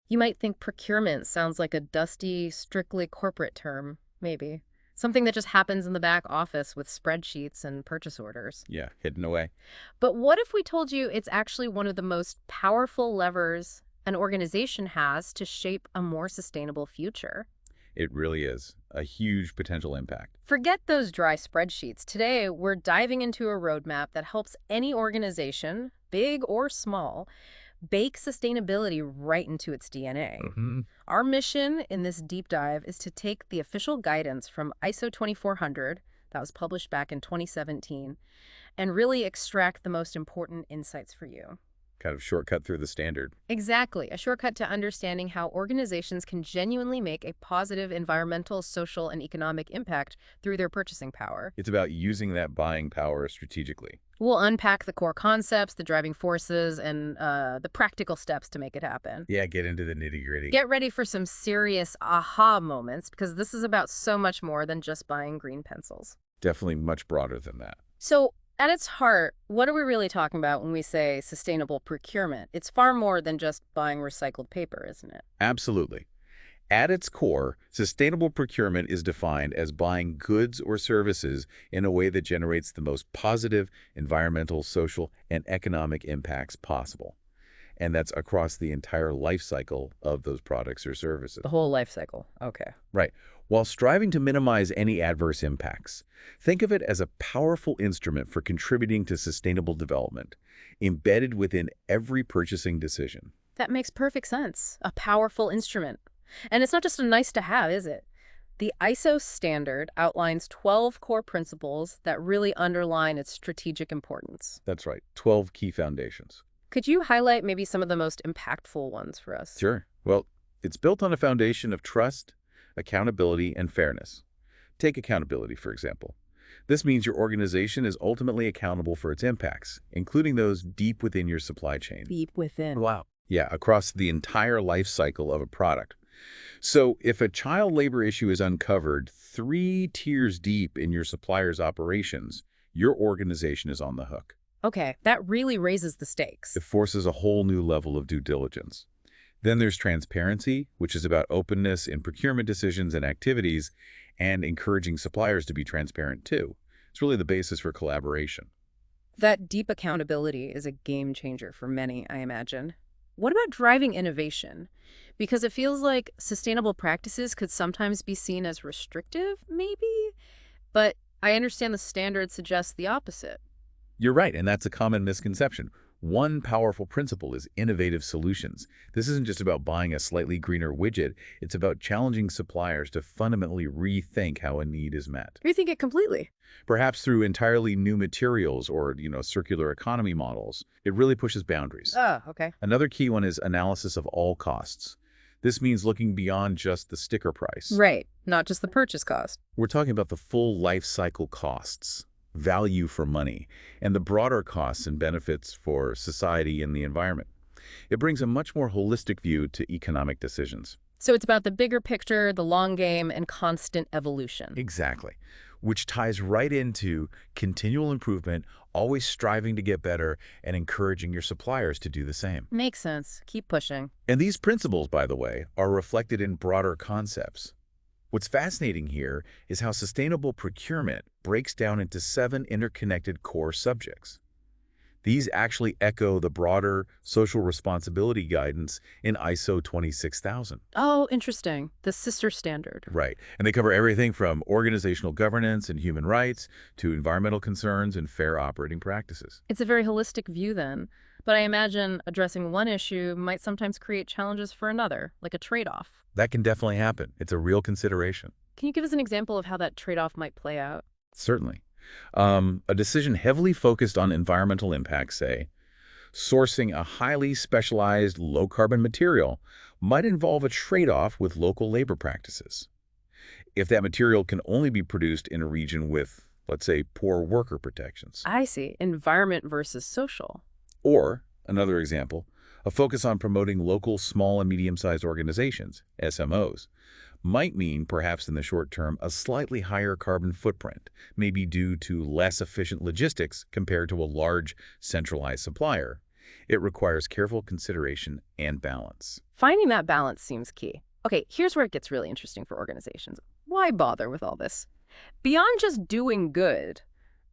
You might think procurement sounds like a dusty, strictly corporate term, maybe. Something that just happens in the back office with spreadsheets and purchase orders. Yeah, hidden away. But what if we told you it's actually one of the most powerful levers an organization has to shape a more sustainable future? It really is a huge potential impact. Forget those dry spreadsheets. Today, we're diving into a roadmap that helps any organization, big or small, bake sustainability right into its DNA. Hmm. Our mission in this deep dive is to take the official guidance from ISO 2400, that was published back in 2017, and really extract the most important insights for you. Kind of shortcut through the standard. Exactly, a shortcut to understanding how organizations can genuinely make a positive environmental, social, and economic impact through their purchasing power. It's about using that buying power strategically. We'll unpack the core concepts, the driving forces, and the practical steps to make it happen. Yeah, get into the nitty-gritty. Get ready for some serious aha moments because this is about so much more than just buying green pencils. Definitely much broader than that. So, at its heart, what are we really talking about when we say sustainable procurement? It's far more than just buying recycled paper, isn't it? Absolutely. At its core, sustainable procurement is defined as buying goods or services in a way that generates the most positive environmental, social, and economic impacts possible. And that's across the entire life cycle of those products or services. The whole life cycle. Okay. Right. While striving to minimize any adverse impacts, think of it as a powerful instrument for contributing to sustainable development, embedded within every purchasing decision. That makes perfect sense. A powerful instrument. And it's not just a nice to have, is it? The ISO standard outlines 12 core principles that really underline its strategic importance. That's right, 12 key foundations. Could you highlight maybe some of the most impactful ones for us? Sure. Well, it's built on a foundation of trust, accountability, and fairness. Take accountability, for example. This means your organization is ultimately accountable for its impacts, including those deep within your supply chain. Deep within. Wow. Yeah, across the entire life cycle of a product. So if a child labor issue is uncovered 3 tiers deep in your supplier's operations, your organization is on the hook. Okay, that really raises the stakes. It forces a whole new level of due diligence. Then there's transparency, which is about openness in procurement decisions and activities, and encouraging suppliers to be transparent too. It's really the basis for collaboration. That deep accountability is a game changer for many, I imagine. What about driving innovation? Because it feels like sustainable practices could sometimes be seen as restrictive, maybe? But I understand the standard suggests the opposite. You're right, and that's a common misconception. One powerful principle is innovative solutions. This isn't just about buying a slightly greener widget. It's about challenging suppliers to fundamentally rethink how a need is met. Rethink it completely. Perhaps through entirely new materials or, circular economy models. It really pushes boundaries. Oh, okay. Another key one is analysis of all costs. This means looking beyond just the sticker price. Right, not just the purchase cost. We're talking about the full life cycle costs, value for money, and the broader costs and benefits for society and the environment. It brings a much more holistic view to economic decisions. So it's about the bigger picture, the long game, and constant evolution. Exactly. Which ties right into continual improvement, always striving to get better, and encouraging your suppliers to do the same. Makes sense. Keep pushing. And these principles, by the way, are reflected in broader concepts. What's fascinating here is how sustainable procurement breaks down into 7 interconnected core subjects. These actually echo the broader social responsibility guidance in ISO 26000. Oh, interesting. The sister standard. Right. And they cover everything from organizational governance and human rights to environmental concerns and fair operating practices. It's a very holistic view then. But I imagine addressing one issue might sometimes create challenges for another, like a trade-off. That can definitely happen. It's a real consideration. Can you give us an example of how that trade-off might play out? Certainly. A decision heavily focused on environmental impacts, say, sourcing a highly specialized low-carbon material might involve a trade-off with local labor practices. If that material can only be produced in a region with, let's say, poor worker protections. I see. Environment versus social. Or, another example, a focus on promoting local small and medium-sized organizations, SMOs, might mean, perhaps in the short term, a slightly higher carbon footprint, maybe due to less efficient logistics compared to a large, centralized supplier. It requires careful consideration and balance. Finding that balance seems key. Okay, here's where it gets really interesting for organizations. Why bother with all this? Beyond just doing good,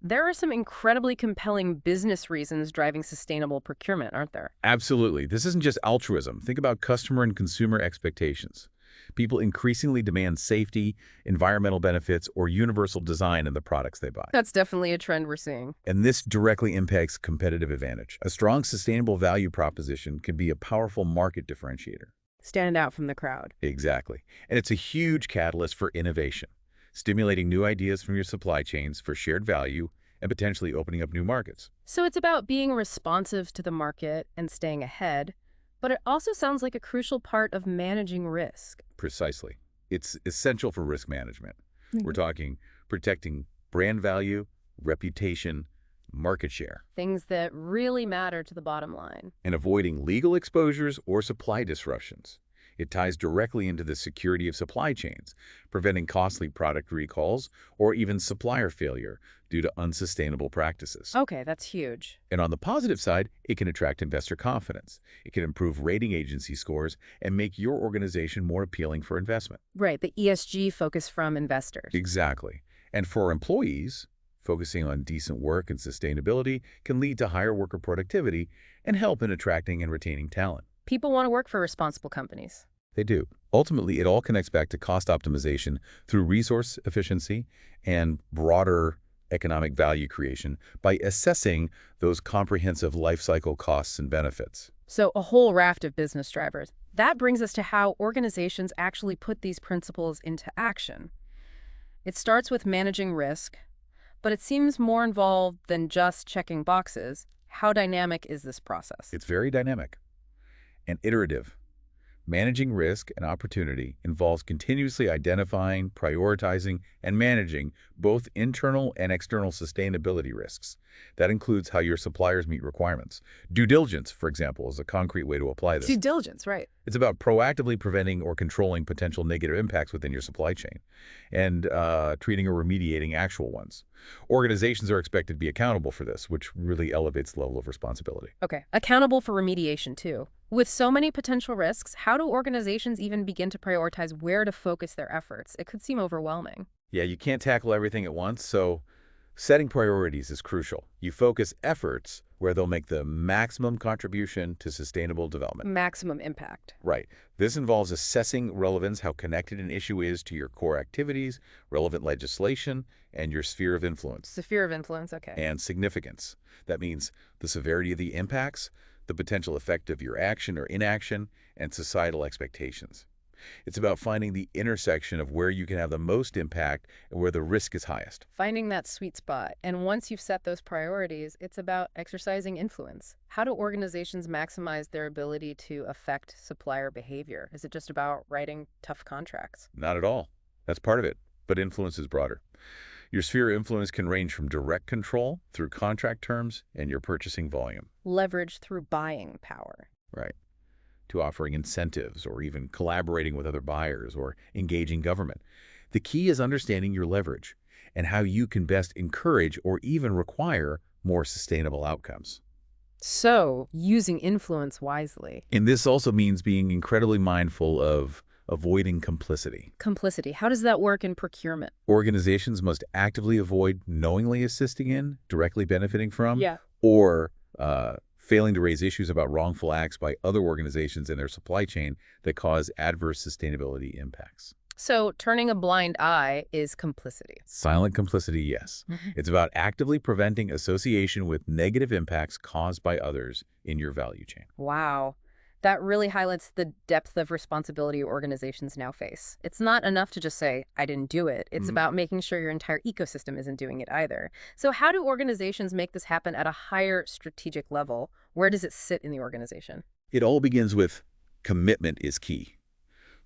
there are some incredibly compelling business reasons driving sustainable procurement, aren't there? Absolutely. This isn't just altruism. Think about customer and consumer expectations. People increasingly demand safety, environmental benefits, or universal design in the products they buy. That's definitely a trend we're seeing. And this directly impacts competitive advantage. A strong sustainable value proposition can be a powerful market differentiator. Stand out from the crowd. Exactly. And it's a huge catalyst for innovation, stimulating new ideas from your supply chains for shared value and potentially opening up new markets. So it's about being responsive to the market and staying ahead, but it also sounds like a crucial part of managing risk. Precisely. It's essential for risk management. Mhm. We're talking protecting brand value, reputation, market share, Things that really matter to the bottom line. and avoiding legal exposures or supply disruptions. It ties directly into the security of supply chains, preventing costly product recalls or even supplier failure due to unsustainable practices. Okay, that's huge. And on the positive side, it can attract investor confidence. It can improve rating agency scores and make your organization more appealing for investment. Right, the ESG focus from investors. Exactly. And for employees, focusing on decent work and sustainability can lead to higher worker productivity and help in attracting and retaining talent. People want to work for responsible companies. They do. Ultimately, it all connects back to cost optimization through resource efficiency and broader economic value creation by assessing those comprehensive life cycle costs and benefits. So a whole raft of business drivers. That brings us to how organizations actually put these principles into action. It starts with managing risk, but it seems more involved than just checking boxes. How dynamic is this process? It's very dynamic and iterative. Managing risk and opportunity involves continuously identifying, prioritizing, and managing both internal and external sustainability risks. That includes how your suppliers meet requirements. Due diligence, for example, is a concrete way to apply this. Due diligence, right. It's about proactively preventing or controlling potential negative impacts within your supply chain and treating or remediating actual ones. Organizations are expected to be accountable for this, which really elevates the level of responsibility. Okay, accountable for remediation too. With so many potential risks, how do organizations even begin to prioritize where to focus their efforts? It could seem overwhelming. Yeah, you can't tackle everything at once, so setting priorities is crucial. You focus efforts where they'll make the maximum contribution to sustainable development. Maximum impact. Right. This involves assessing relevance, how connected an issue is to your core activities, relevant legislation, and your sphere of influence. Sphere of influence, okay. And significance. That means the severity of the impacts, the potential effect of your action or inaction, and societal expectations. It's about finding the intersection of where you can have the most impact and where the risk is highest. Finding that sweet spot. And once you've set those priorities, it's about exercising influence. How do organizations maximize their ability to affect supplier behavior? Is it just about writing tough contracts? Not at all. That's part of it, but influence is broader. Your sphere of influence can range from direct control through contract terms and your purchasing volume. Leverage through buying power. Right. To offering incentives or even collaborating with other buyers or engaging government. The key is understanding your leverage and how you can best encourage or even require more sustainable outcomes. So, using influence wisely. And this also means being incredibly mindful of avoiding complicity. Complicity. How does that work in procurement? Organizations must actively avoid knowingly assisting in, directly benefiting from, Yeah. or failing to raise issues about wrongful acts by other organizations in their supply chain that cause adverse sustainability impacts. So, turning a blind eye is complicity. Silent complicity, yes. Mhm. It's about actively preventing association with negative impacts caused by others in your value chain. Wow. That really highlights the depth of responsibility organizations now face. It's not enough to just say, I didn't do it. It's about making sure your entire ecosystem isn't doing it either. So how do organizations make this happen at a higher strategic level? Where does it sit in the organization? It all begins with commitment is key.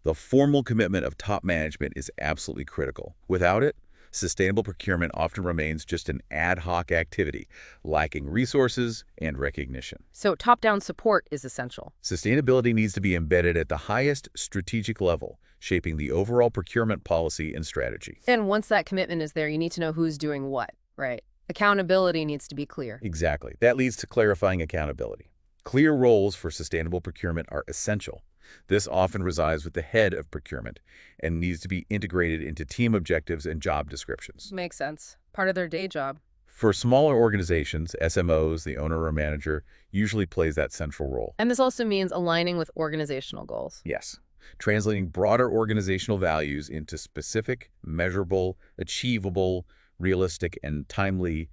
The formal commitment of top management is absolutely critical. Without it, sustainable procurement often remains just an ad hoc activity, lacking resources and recognition. So top-down support is essential. Sustainability needs to be embedded at the highest strategic level, shaping the overall procurement policy and strategy. And once that commitment is there, you need to know who's doing what, right? Accountability needs to be clear. Exactly. That leads to clarifying accountability. Clear roles for sustainable procurement are essential. This often resides with the head of procurement and needs to be integrated into team objectives and job descriptions. Makes sense. Part of their day job. For smaller organizations, SMOs, the owner or manager, usually plays that central role. And this also means aligning with organizational goals. Yes, translating broader organizational values into specific, measurable, achievable, realistic, and timely,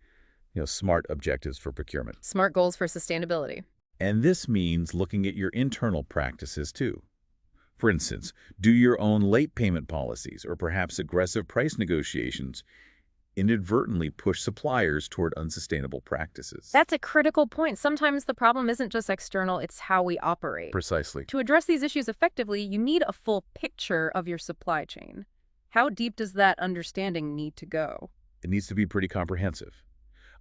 smart objectives for procurement. Smart goals for sustainability. And this means looking at your internal practices too. For instance, do your own late payment policies or perhaps aggressive price negotiations inadvertently push suppliers toward unsustainable practices? That's a critical point. Sometimes the problem isn't just external, it's how we operate. Precisely. To address these issues effectively, you need a full picture of your supply chain. How deep does that understanding need to go? It needs to be pretty comprehensive.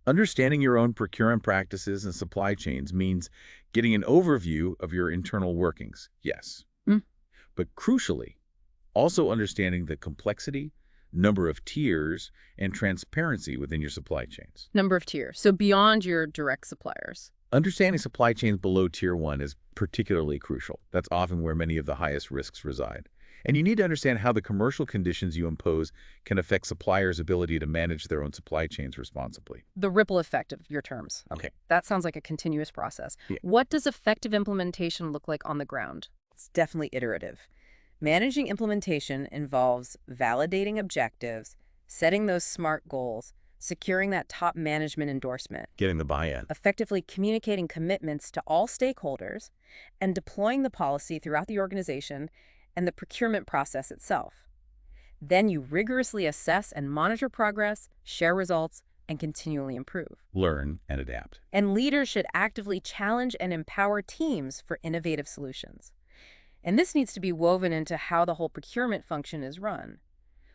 Understanding your own procurement practices and supply chains means getting an overview of your internal workings, yes. But crucially, also understanding the complexity, number of tiers, and transparency within your supply chains. Number of tiers, so beyond your direct suppliers. Understanding supply chains below Tier 1 is particularly crucial. That's often where many of the highest risks reside. And you need to understand how the commercial conditions you impose can affect suppliers' ability to manage their own supply chains responsibly. The ripple effect of your terms. Okay. That sounds like a continuous process. Yeah. What does effective implementation look like on the ground? It's definitely iterative. Managing implementation involves validating objectives, setting those SMART goals, securing that top management endorsement, Getting the buy-in. effectively communicating commitments to all stakeholders, and deploying the policy throughout the organization and the procurement process itself. Then you rigorously assess and monitor progress, share results, and continually improve. Learn and adapt. And leaders should actively challenge and empower teams for innovative solutions. And this needs to be woven into how the whole procurement function is run,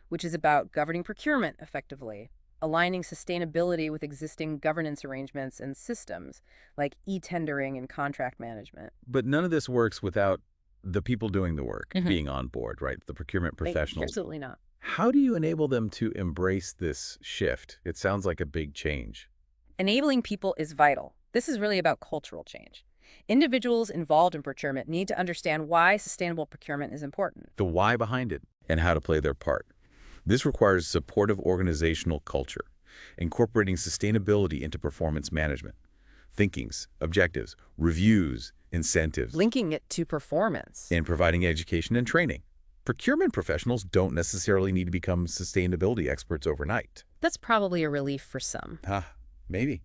which is about governing procurement effectively, aligning sustainability with existing governance arrangements and systems like e-tendering and contract management. But none of this works without the people doing the work being on board, right? The procurement professionals. Absolutely not. How do you enable them to embrace this shift? It sounds like a big change. Enabling people is vital. This is really about cultural change. Individuals involved in procurement need to understand why sustainable procurement is important. The why behind it and how to play their part. This requires supportive organizational culture, incorporating sustainability into performance management, thinkings, objectives, reviews, incentives, Linking it to performance. and providing education and training. Procurement professionals don't necessarily need to become sustainability experts overnight. That's probably a relief for some. Maybe.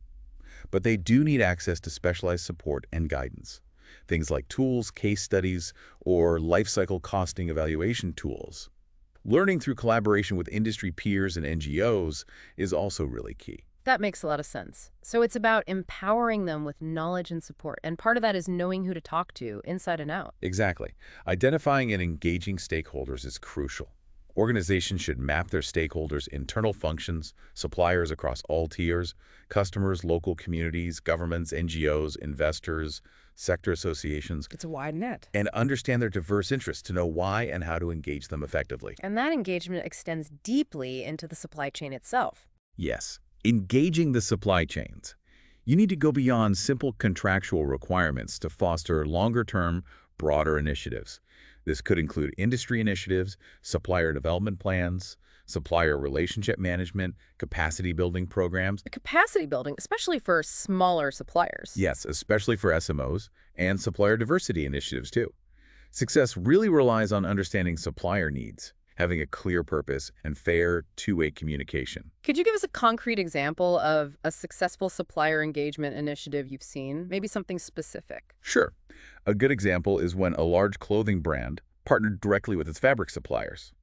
But they do need access to specialized support and guidance. Things like tools, case studies, or life cycle costing evaluation tools. Learning through collaboration with industry peers and NGOs is also really key. That makes a lot of sense. So it's about empowering them with knowledge and support. And part of that is knowing who to talk to inside and out. Exactly. Identifying and engaging stakeholders is crucial. Organizations should map their stakeholders' internal functions, suppliers across all tiers, customers, local communities, governments, NGOs, investors, sector associations, It's a wide net. and understand their diverse interests to know why and how to engage them effectively. And that engagement extends deeply into the supply chain itself. Yes, engaging the supply chains. You need to go beyond simple contractual requirements to foster longer-term, broader initiatives. This could include industry initiatives, supplier development plans, supplier relationship management, capacity building programs. Capacity building, especially for smaller suppliers. Yes, especially for SMOs and supplier diversity initiatives too. Success really relies on understanding supplier needs, having a clear purpose, and fair two-way communication. Could you give us a concrete example of a successful supplier engagement initiative you've seen? Maybe something specific. Sure. A good example is when a large clothing brand partnered directly with its fabric suppliers.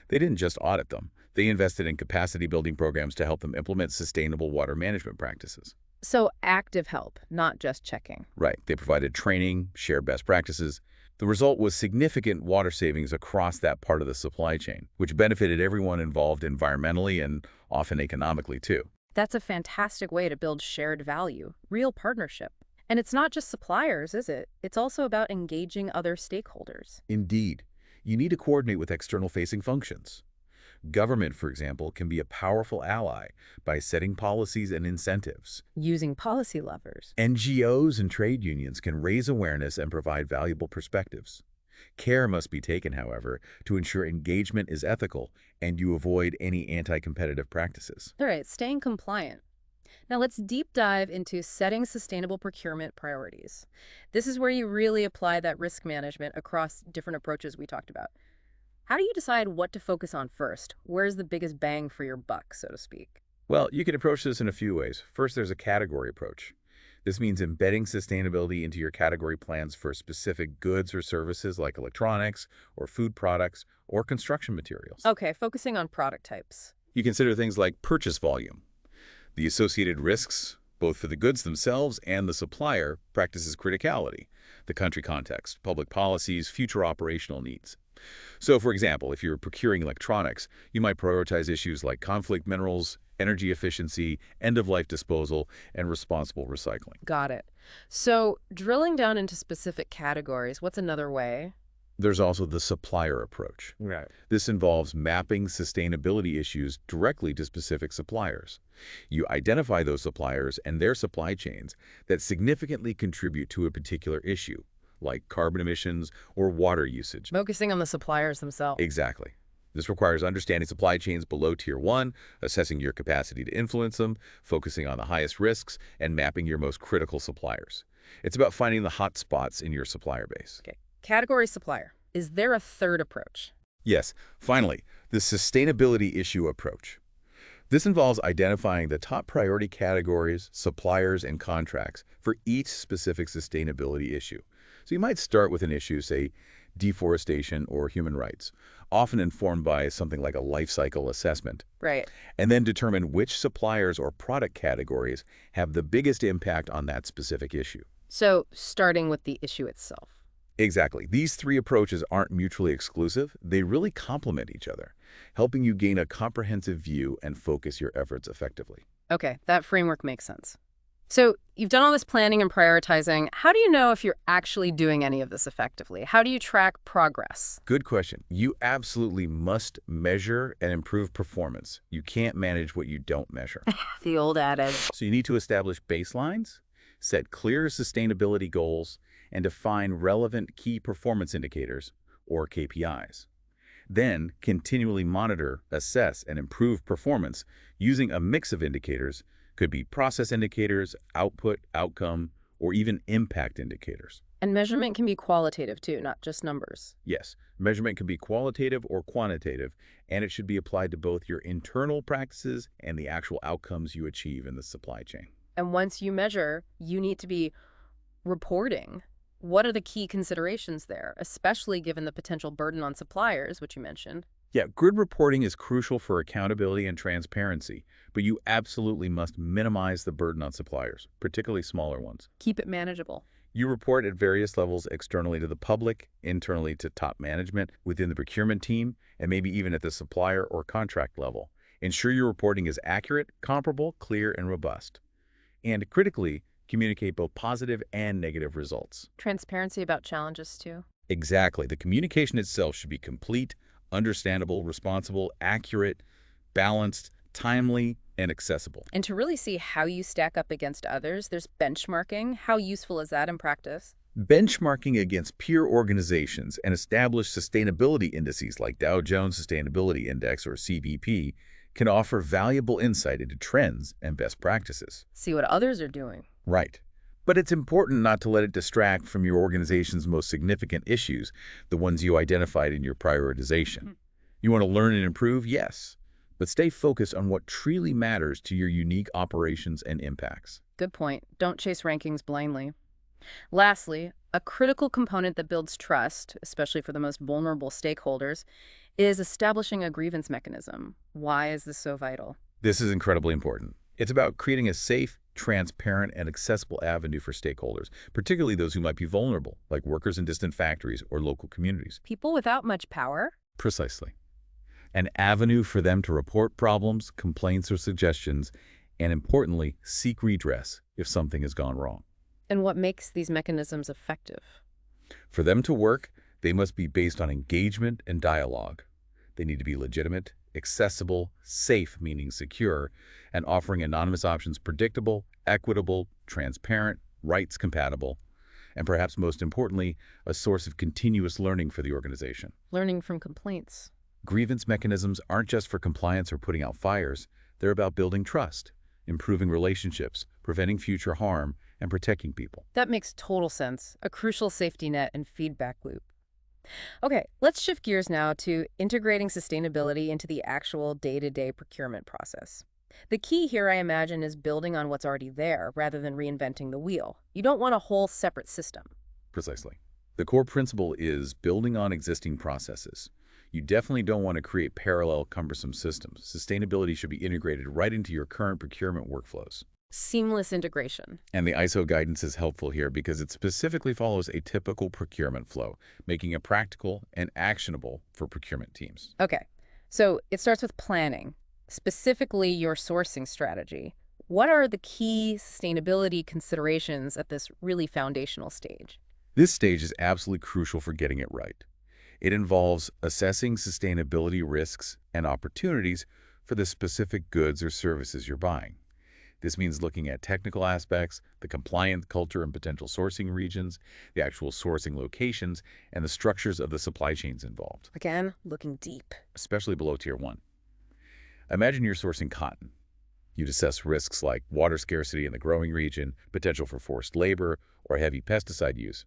They didn't just audit them. They invested in capacity building programs to help them implement sustainable water management practices. So active help, not just checking. Right. They provided training, shared best practices. The result was significant water savings across that part of the supply chain, which benefited everyone involved environmentally and often economically too. That's a fantastic way to build shared value, real partnership. And it's not just suppliers, is it? It's also about engaging other stakeholders. Indeed, you need to coordinate with external-facing functions. Government, for example, can be a powerful ally by setting policies and incentives. Using policy levers. NGOs and trade unions can raise awareness and provide valuable perspectives. Care must be taken, however, to ensure engagement is ethical and you avoid any anti-competitive practices. All right, staying compliant. Now let's deep dive into setting sustainable procurement priorities. This is where you really apply that risk management across different approaches we talked about. How do you decide what to focus on first? Where's the biggest bang for your buck, so to speak? Well, you can approach this in a few ways. First, there's a category approach. This means embedding sustainability into your category plans for specific goods or services like electronics or food products or construction materials. Okay, focusing on product types. You consider things like purchase volume, the associated risks, both for the goods themselves and the supplier, practices criticality, the country context, public policies, future operational needs. So, for example, if you're procuring electronics, you might prioritize issues like conflict minerals, energy efficiency, end-of-life disposal, and responsible recycling. Got it. So drilling down into specific categories, what's another way? There's also the supplier approach. Right. This involves mapping sustainability issues directly to specific suppliers. You identify those suppliers and their supply chains that significantly contribute to a particular issue, like carbon emissions or water usage. Focusing on the suppliers themselves. Exactly. This requires understanding supply chains below Tier 1, assessing your capacity to influence them, focusing on the highest risks, and mapping your most critical suppliers. It's about finding the hot spots in your supplier base. Okay. Category supplier. Is there a third approach? Yes, finally, the sustainability issue approach. This involves identifying the top priority categories, suppliers, and contracts for each specific sustainability issue. So you might start with an issue, say, deforestation or human rights, often informed by something like a life cycle assessment, Right. and then determine which suppliers or product categories have the biggest impact on that specific issue. So starting with the issue itself. Exactly. These three approaches aren't mutually exclusive. They really complement each other, helping you gain a comprehensive view and focus your efforts effectively. Okay, that framework makes sense. So you've done all this planning and prioritizing. How do you know if you're actually doing any of this effectively? How do you track progress? Good question. You absolutely must measure and improve performance. You can't manage what you don't measure. The old adage. So you need to establish baselines, set clear sustainability goals, and define relevant key performance indicators, or KPIs. Then continually monitor, assess, and improve performance using a mix of indicators. Could be process indicators, output, outcome, or even impact indicators. And measurement can be qualitative too, not just numbers. Yes, measurement can be qualitative or quantitative, and it should be applied to both your internal practices and the actual outcomes you achieve in the supply chain. And once you measure, you need to be reporting. What are the key considerations there, especially given the potential burden on suppliers, which you mentioned? Yeah, grid reporting is crucial for accountability and transparency, but you absolutely must minimize the burden on suppliers, particularly smaller ones. Keep it manageable. You report at various levels externally to the public, internally to top management, within the procurement team, and maybe even at the supplier or contract level. Ensure your reporting is accurate, comparable, clear, and robust. And critically, communicate both positive and negative results. Transparency about challenges too. Exactly. The communication itself should be complete, understandable, responsible, accurate, balanced, timely, and accessible. And to really see how you stack up against others, there's benchmarking. How useful is that in practice? Benchmarking against peer organizations and established sustainability indices like Dow Jones Sustainability Index or CBP can offer valuable insight into trends and best practices. See what others are doing. Right. But it's important not to let it distract from your organization's most significant issues, the ones you identified in your prioritization. You want to learn and improve? Yes. But stay focused on what truly matters to your unique operations and impacts. Good point. Don't chase rankings blindly. Lastly, a critical component that builds trust, especially for the most vulnerable stakeholders, is establishing a grievance mechanism. Why is this so vital? This is incredibly important. It's about creating a safe, transparent, and accessible avenue for stakeholders, particularly those who might be vulnerable, like workers in distant factories or local communities. People without much power? Precisely. An avenue for them to report problems, complaints, or suggestions, and importantly, seek redress if something has gone wrong. And what makes these mechanisms effective? For them to work, they must be based on engagement and dialogue. They need to be legitimate, accessible, safe meaning secure, and offering anonymous options predictable, equitable, transparent, rights compatible, and perhaps most importantly, a source of continuous learning for the organization. Learning from complaints. Grievance mechanisms aren't just for compliance or putting out fires. They're about building trust, improving relationships, preventing future harm, and protecting people. That makes total sense. A crucial safety net and feedback loop. Okay, let's shift gears now to integrating sustainability into the actual day-to-day procurement process. The key here, I imagine, is building on what's already there rather than reinventing the wheel. You don't want a whole separate system. Precisely. The core principle is building on existing processes. You definitely don't want to create parallel, cumbersome systems. Sustainability should be integrated right into your current procurement workflows. Seamless integration. And the ISO guidance is helpful here because it specifically follows a typical procurement flow, making it practical and actionable for procurement teams. Okay, so it starts with planning, specifically your sourcing strategy. What are the key sustainability considerations at this really foundational stage? This stage is absolutely crucial for getting it right. It involves assessing sustainability risks and opportunities for the specific goods or services you're buying. This means looking at technical aspects, the compliant culture and potential sourcing regions, the actual sourcing locations, and the structures of the supply chains involved. Again, looking deep. Especially below Tier 1. Imagine you're sourcing cotton. You'd assess risks like water scarcity in the growing region, potential for forced labor, or heavy pesticide use.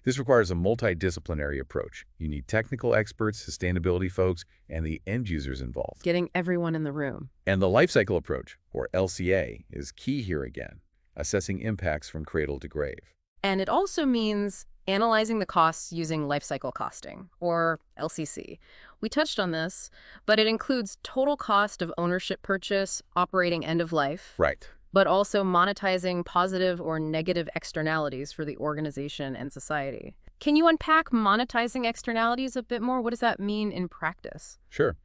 This requires a multidisciplinary approach. You need technical experts, sustainability folks, and the end users involved. Getting everyone in the room. And the lifecycle approach, or LCA, is key here again, assessing impacts from cradle to grave. And it also means analyzing the costs using lifecycle costing, or LCC. We touched on this, but it includes total cost of ownership purchase, operating end of life. Right. But also monetizing positive or negative externalities for the organization and society. Can you unpack monetizing externalities a bit more? What does that mean in practice? Sure.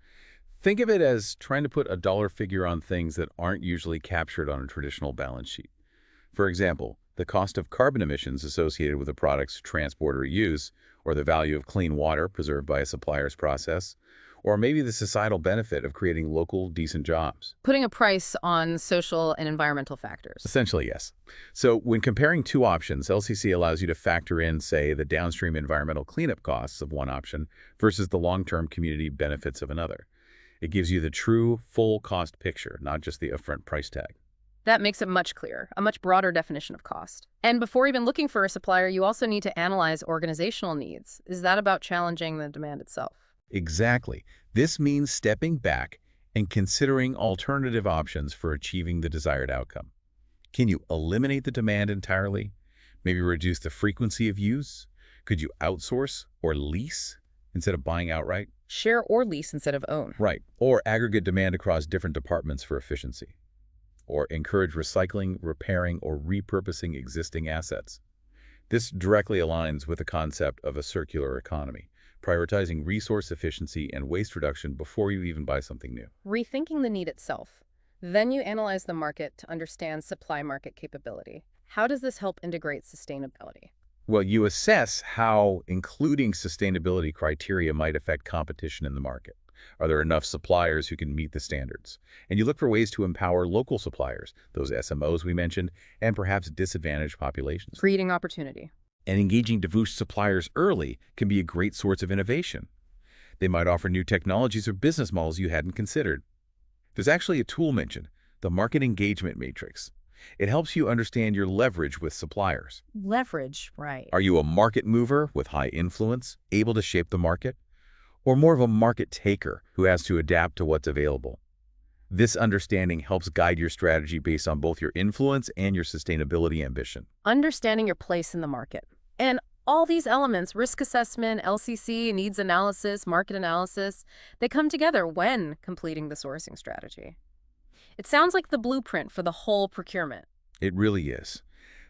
Think of it as trying to put a dollar figure on things that aren't usually captured on a traditional balance sheet. For example, the cost of carbon emissions associated with a product's transport or use, or the value of clean water preserved by a supplier's process, or maybe the societal benefit of creating local, decent jobs. Putting a price on social and environmental factors. Essentially, yes. So when comparing two options, LCC allows you to factor in, say, the downstream environmental cleanup costs of one option versus the long-term community benefits of another. It gives you the true, full cost picture, not just the upfront price tag. That makes it much clearer, a much broader definition of cost. And before even looking for a supplier, you also need to analyze organizational needs. Is that about challenging the demand itself? Exactly. This means stepping back and considering alternative options for achieving the desired outcome. Can you eliminate the demand entirely? Maybe reduce the frequency of use? Could you outsource or lease instead of buying outright? Share or lease instead of own. Right. Or aggregate demand across different departments for efficiency. Or encourage recycling, repairing, or repurposing existing assets. This directly aligns with the concept of a circular economy, prioritizing resource efficiency and waste reduction before you even buy something new. Rethinking the need itself. Then you analyze the market to understand supply market capability. How does this help integrate sustainability? Well, you assess how including sustainability criteria might affect competition in the market. Are there enough suppliers who can meet the standards? And you look for ways to empower local suppliers, those SMOs we mentioned, and perhaps disadvantaged populations. Creating opportunity. And engaging diverse suppliers early can be a great source of innovation. They might offer new technologies or business models you hadn't considered. There's actually a tool mentioned, the Market Engagement Matrix. It helps you understand your leverage with suppliers. Leverage, right. Are you a market mover with high influence, able to shape the market? Or more of a market taker who has to adapt to what's available? This understanding helps guide your strategy based on both your influence and your sustainability ambition. Understanding your place in the market. And all these elements, risk assessment, LCC, needs analysis, market analysis, they come together when completing the sourcing strategy. It sounds like the blueprint for the whole procurement. It really is.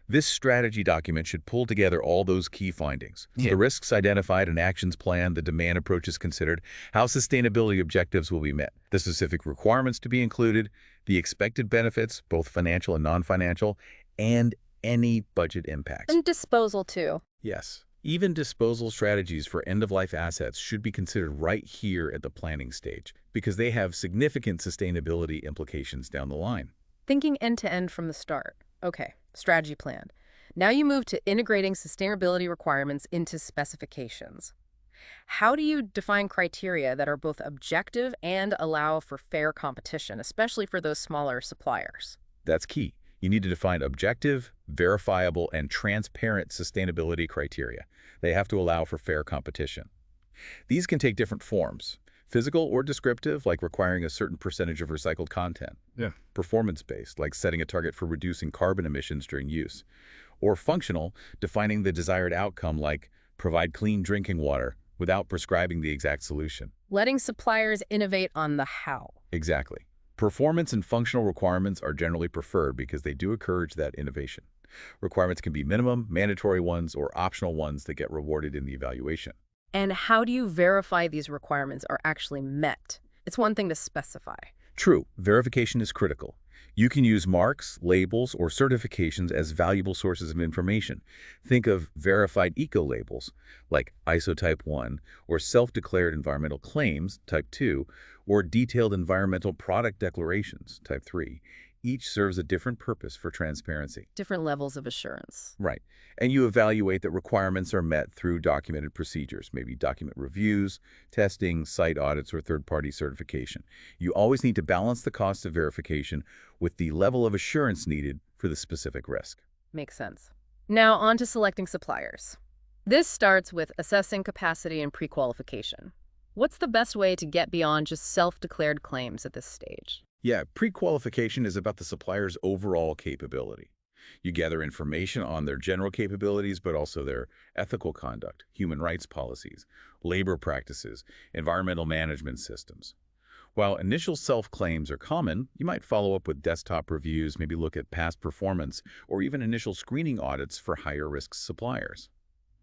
This strategy document should pull together all those key findings. Yeah. The risks identified and actions planned, the demand approaches considered, how sustainability objectives will be met, the specific requirements to be included, the expected benefits, both financial and non-financial, and any budget impacts. And disposal, too. Yes. Even disposal strategies for end-of-life assets should be considered right here at the planning stage because they have significant sustainability implications down the line. Thinking end-to-end from the start. Okay, strategy plan. Now you move to integrating sustainability requirements into specifications. How do you define criteria that are both objective and allow for fair competition, especially for those smaller suppliers? That's key. You need to define objective, verifiable, and transparent sustainability criteria. They have to allow for fair competition. These can take different forms. Physical or descriptive, like requiring a certain percentage of recycled content. Yeah. Performance-based, like setting a target for reducing carbon emissions during use. Or functional, defining the desired outcome like provide clean drinking water without prescribing the exact solution. Letting suppliers innovate on the how. Exactly. Performance and functional requirements are generally preferred because they do encourage that innovation. Requirements can be minimum, mandatory ones, or optional ones that get rewarded in the evaluation. And how do you verify these requirements are actually met? It's one thing to specify. True, verification is critical. You can use marks, labels, or certifications as valuable sources of information. Think of verified eco-labels, like ISO Type 1, or self-declared environmental claims, Type 2, or detailed environmental product declarations, Type 3. Each serves a different purpose for transparency. Different levels of assurance. Right. And you evaluate that requirements are met through documented procedures, maybe document reviews, testing, site audits, or third-party certification. You always need to balance the cost of verification with the level of assurance needed for the specific risk. Makes sense. Now on to selecting suppliers. This starts with assessing capacity and pre-qualification. What's the best way to get beyond just self-declared claims at this stage? Yeah, pre-qualification is about the supplier's overall capability. You gather information on their general capabilities, but also their ethical conduct, human rights policies, labor practices, environmental management systems. While initial self-claims are common, you might follow up with desktop reviews, maybe look at past performance, or even initial screening audits for higher-risk suppliers.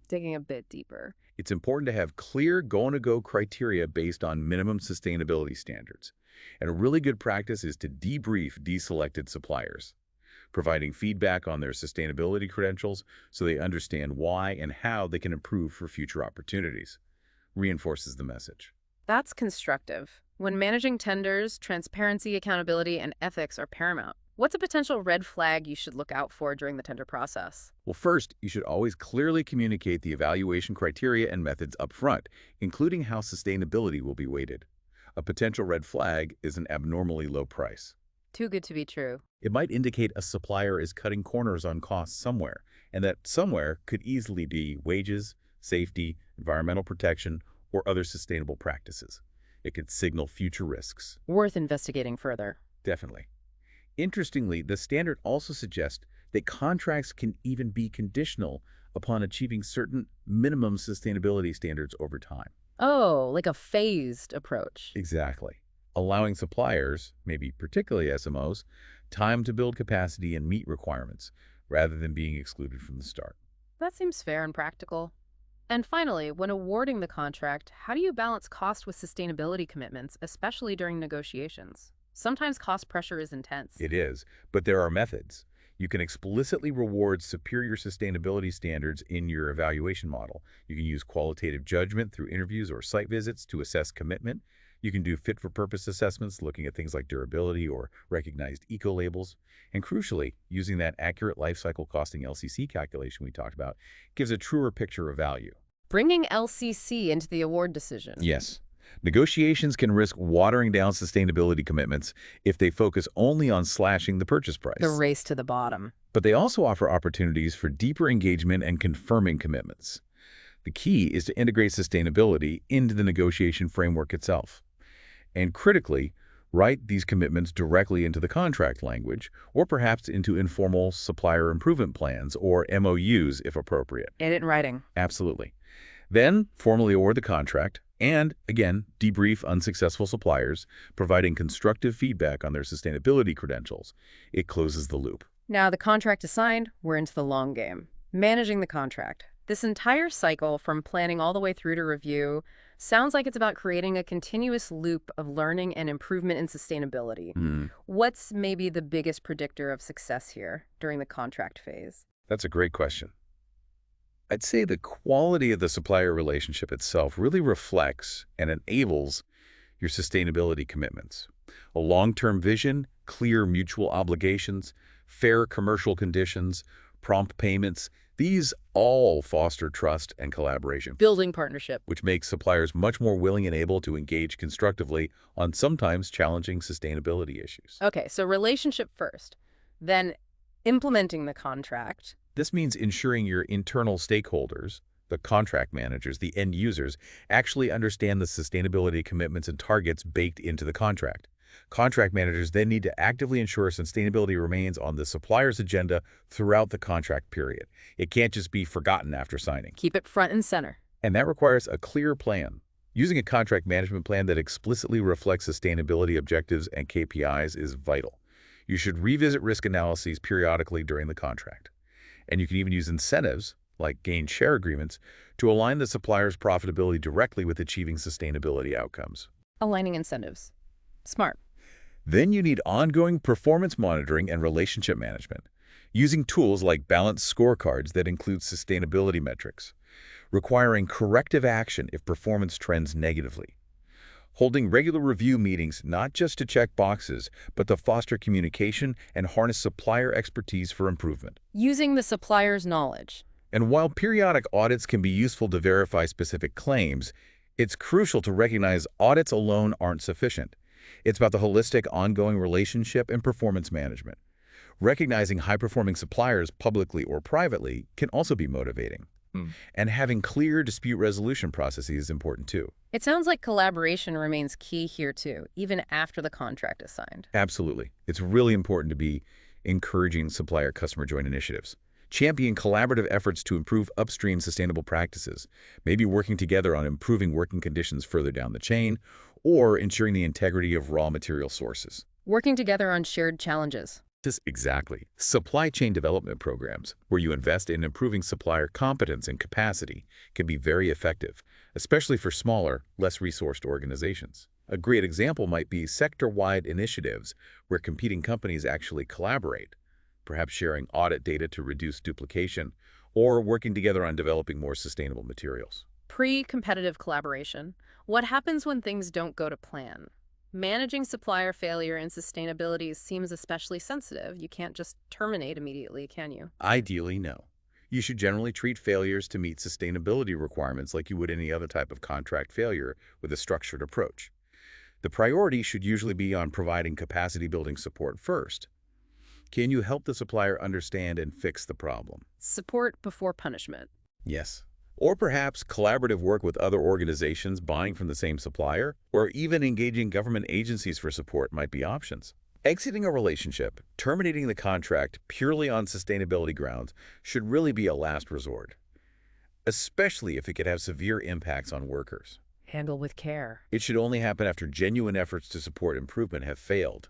Digging a bit deeper. It's important to have clear go-no-go criteria based on minimum sustainability standards. And a really good practice is to debrief deselected suppliers, providing feedback on their sustainability credentials so they understand why and how they can improve for future opportunities. Reinforces the message. That's constructive. When managing tenders, transparency, accountability, and ethics are paramount. What's a potential red flag you should look out for during the tender process? Well, first, you should always clearly communicate the evaluation criteria and methods up front, including how sustainability will be weighted. A potential red flag is an abnormally low price. Too good to be true. It might indicate a supplier is cutting corners on costs somewhere, and that somewhere could easily be wages, safety, environmental protection, or other sustainable practices. It could signal future risks. Worth investigating further. Definitely. Interestingly, the standard also suggests that contracts can even be conditional upon achieving certain minimum sustainability standards over time. Oh, like a phased approach. Exactly. Allowing suppliers, maybe particularly SMOs, time to build capacity and meet requirements, rather than being excluded from the start. That seems fair and practical. And finally, when awarding the contract, how do you balance cost with sustainability commitments, especially during negotiations? Sometimes cost pressure is intense. It is, but there are methods. You can explicitly reward superior sustainability standards in your evaluation model. You can use qualitative judgment through interviews or site visits to assess commitment. You can do fit-for-purpose assessments, looking at things like durability or recognized eco-labels. And crucially, using that accurate life cycle costing LCC calculation we talked about gives a truer picture of value. Bringing LCC into the award decision. Yes. Negotiations can risk watering down sustainability commitments if they focus only on slashing the purchase price. The race to the bottom. But they also offer opportunities for deeper engagement and confirming commitments. The key is to integrate sustainability into the negotiation framework itself. And critically, write these commitments directly into the contract language, or perhaps into informal supplier improvement plans, or MOUs if appropriate. And in writing. Absolutely. Then, formally award the contract, and, again, debrief unsuccessful suppliers, providing constructive feedback on their sustainability credentials. It closes the loop. Now the contract is signed, we're into the long game. Managing the contract. This entire cycle, from planning all the way through to review, sounds like it's about creating a continuous loop of learning and improvement in sustainability. What's maybe the biggest predictor of success here during the contract phase? That's a great question. I'd say the quality of the supplier relationship itself really reflects and enables your sustainability commitments. A long-term vision, clear mutual obligations, fair commercial conditions, prompt payments, these all foster trust and collaboration, Building partnership. which makes suppliers much more willing and able to engage constructively on sometimes challenging sustainability issues. Okay, so relationship first, then implementing the contract. This means ensuring your internal stakeholders, the contract managers, the end users, actually understand the sustainability commitments and targets baked into the contract. Contract managers then need to actively ensure sustainability remains on the supplier's agenda throughout the contract period. It can't just be forgotten after signing. Keep it front and center. And that requires a clear plan. Using a contract management plan that explicitly reflects sustainability objectives and KPIs is vital. You should revisit risk analyses periodically during the contract. And you can even use incentives, like gain share agreements, to align the supplier's profitability directly with achieving sustainability outcomes. Aligning incentives. Smart. Then you need ongoing performance monitoring and relationship management, using tools like balanced scorecards that include sustainability metrics, requiring corrective action if performance trends negatively, holding regular review meetings not just to check boxes, but to foster communication and harness supplier expertise for improvement. Using the supplier's knowledge. And while periodic audits can be useful to verify specific claims, it's crucial to recognize audits alone aren't sufficient. It's about the holistic, ongoing relationship and performance management. Recognizing high-performing suppliers publicly or privately can also be motivating. And having clear dispute resolution processes is important too. It sounds like collaboration remains key here too, even after the contract is signed. Absolutely. It's really important to be encouraging supplier-customer joint initiatives. Champion collaborative efforts to improve upstream sustainable practices, maybe working together on improving working conditions further down the chain, or ensuring the integrity of raw material sources. Working together on shared challenges. Exactly. Supply chain development programs, where you invest in improving supplier competence and capacity, can be very effective, especially for smaller, less resourced organizations. A great example might be sector-wide initiatives where competing companies actually collaborate, perhaps sharing audit data to reduce duplication, or working together on developing more sustainable materials. Pre-competitive collaboration. What happens when things don't go to plan? Managing supplier failure and sustainability seems especially sensitive. You can't just terminate immediately, can you? Ideally, no. You should generally treat failures to meet sustainability requirements like you would any other type of contract failure with a structured approach. The priority should usually be on providing capacity-building support first. Can you help the supplier understand and fix the problem? Support before punishment. Yes. Or perhaps collaborative work with other organizations buying from the same supplier, or even engaging government agencies for support might be options. Exiting a relationship, terminating the contract purely on sustainability grounds should really be a last resort, especially if it could have severe impacts on workers. Handle with care. It should only happen after genuine efforts to support improvement have failed,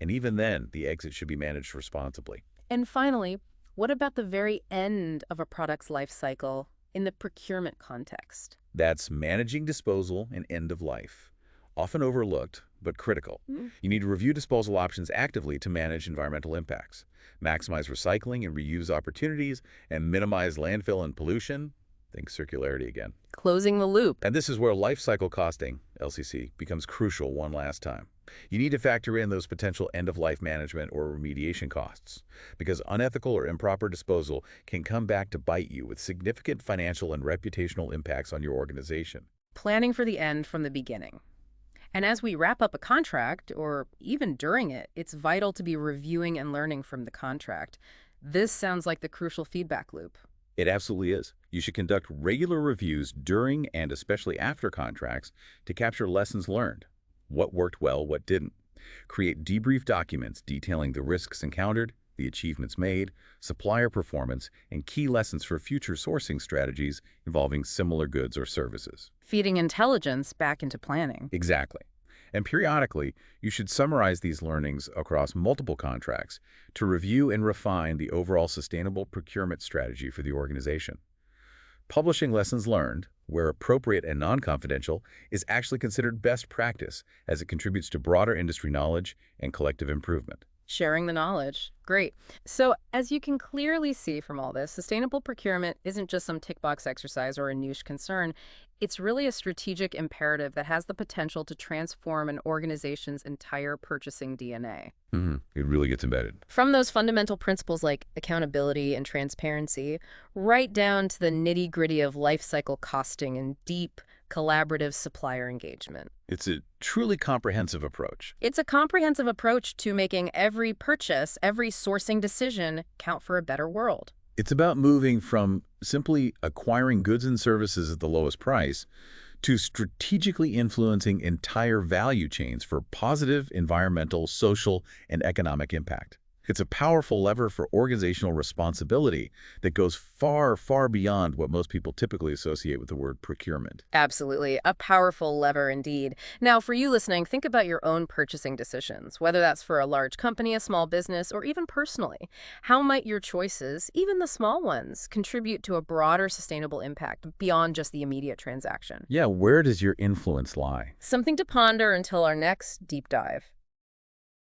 and even then, the exit should be managed responsibly. And finally, what about the very end of a product's life cycle in the procurement context? That's managing disposal and end of life. Often overlooked, but critical. You need to review disposal options actively to manage environmental impacts, maximize recycling and reuse opportunities, and minimize landfill and pollution. Think circularity again. Closing the loop. And this is where life cycle costing, LCC, becomes crucial one last time. You need to factor in those potential end-of-life management or remediation costs, because unethical or improper disposal can come back to bite you with significant financial and reputational impacts on your organization. Planning for the end from the beginning. And as we wrap up a contract, or even during it, it's vital to be reviewing and learning from the contract. This sounds like the crucial feedback loop. It absolutely is. You should conduct regular reviews during and especially after contracts to capture lessons learned. What worked well, what didn't. Create debrief documents detailing the risks encountered, the achievements made, supplier performance, and key lessons for future sourcing strategies involving similar goods or services. Feeding intelligence back into planning. Exactly. And periodically, you should summarize these learnings across multiple contracts to review and refine the overall sustainable procurement strategy for the organization. Publishing lessons learned, where appropriate and non-confidential, is actually considered best practice as it contributes to broader industry knowledge and collective improvement. Sharing the knowledge. Great. So, as you can clearly see from all this, sustainable procurement isn't just some tick box exercise or a niche concern. It's really a strategic imperative that has the potential to transform an organization's entire purchasing DNA. It really gets embedded. From those fundamental principles like accountability and transparency, right down to the nitty-gritty of life cycle costing and deep, collaborative supplier engagement. It's a truly comprehensive approach. It's a comprehensive approach to making every purchase, every sourcing decision count for a better world. It's about moving from simply acquiring goods and services at the lowest price to strategically influencing entire value chains for positive environmental, social, and economic impact. It's a powerful lever for organizational responsibility that goes far, far beyond what most people typically associate with the word procurement. Absolutely. A powerful lever indeed. Now, for you listening, think about your own purchasing decisions, whether that's for a large company, a small business, or even personally. How might your choices, even the small ones, contribute to a broader sustainable impact beyond just the immediate transaction? Yeah, where does your influence lie? Something to ponder until our next deep dive.